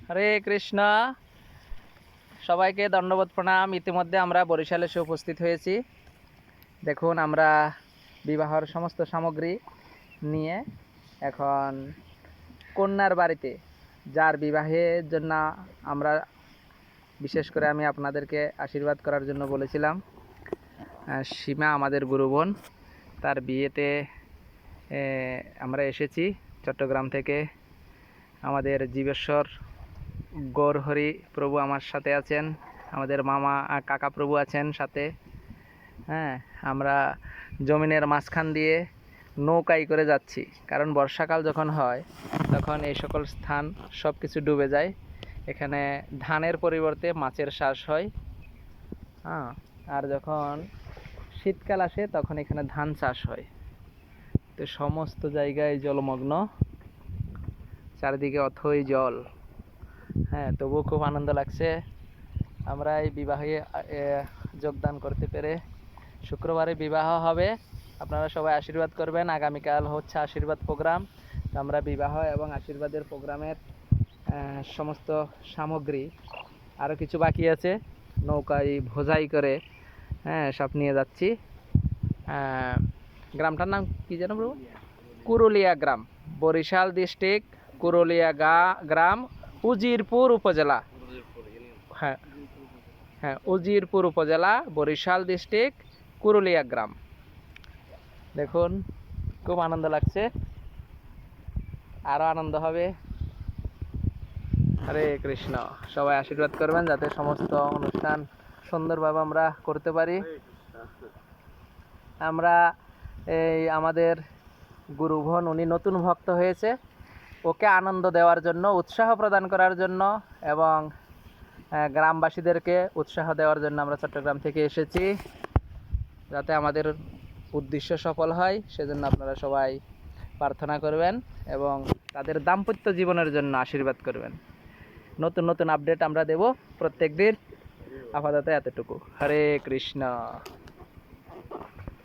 হরে কৃষ্ণ। সবাইকে দণ্ডবোধ প্রণাম। ইতিমধ্যে আমরা বরিশালে এসে উপস্থিত হয়েছি। দেখুন, আমরা বিবাহের সমস্ত সামগ্রী নিয়ে এখন কন্যার বাড়িতে, যার বিবাহের জন্য আমরা বিশেষ করে আমি আপনাদেরকে আশীর্বাদ করার জন্য বলেছিলাম, সীমা আমাদের গুরু বোন, তার বিয়েতে আমরা এসেছি চট্টগ্রাম থেকে। আমাদের জীবেশ্বর গৌরহরি প্রভু আমার সাথে আছেন, আমাদের মামা কাকা প্রভু আছেন সাথে। হ্যাঁ, আমরা জমিনের মাঝখান দিয়ে নৌকায় করে যাচ্ছি, কারণ বর্ষাকাল যখন হয় তখন এই সকল স্থান সব কিছু ডুবে যায়। এখানে ধানের পরিবর্তে মাছের চাষ হয়। হ্যাঁ, আর যখন শীতকাল আসে তখন এখানে ধান চাষ হয়। তো সমস্ত জায়গায় জলমগ্ন, চারিদিকে অথই জল। হ্যাঁ, তবুও খুব আনন্দ লাগছে আমরা এই বিবাহে যোগদান করতে পেরে। শুক্রবারে বিবাহ হবে, আপনারা সবাই আশীর্বাদ করবেন। আগামীকাল হচ্ছে আশীর্বাদ প্রোগ্রাম। তো আমরা বিবাহ এবং আশীর্বাদের প্রোগ্রামের সমস্ত সামগ্রী, আরও কিছু বাকি আছে, নৌকায় ভোজাই করে সব নিয়ে যাচ্ছি। গ্রামটার নাম কি যেন প্রভু? কুরুলিয়া গ্রাম, বরিশাল ডিস্ট্রিক্ট, কুরুলিয়া গ্রাম, উজিরপুর উপজেলা। হ্যাঁ হ্যাঁ, উজিরপুর উপজেলা, বরিশাল ডিস্ট্রিক্ট, কুরুলিয়া গ্রাম। দেখুন, খুব আনন্দ লাগছে, আরও আনন্দ হবে। হরে কৃষ্ণ। সবাই আশীর্বাদ করবেন যাতে সমস্ত অনুষ্ঠান সুন্দরভাবে আমরা করতে পারি। আমরা আমাদের গুরু বোন, উনি নতুন ভক্ত হয়েছে, ওকে আনন্দ দেওয়ার জন্য, উৎসাহ প্রদান করার জন্য এবং গ্রামবাসীদেরকে উৎসাহ দেওয়ার জন্য আমরা চট্টগ্রাম থেকে এসেছি, যাতে আমাদের উদ্দেশ্য সফল হয়। সেজন্য আপনারা সবাই প্রার্থনা করবেন এবং তাদের দাম্পত্য জীবনের জন্য আশীর্বাদ করবেন। নতুন নতুন আপডেট আমরা দেব প্রত্যেক দিন। আপাতত এতটুকু। হরে কৃষ্ণ।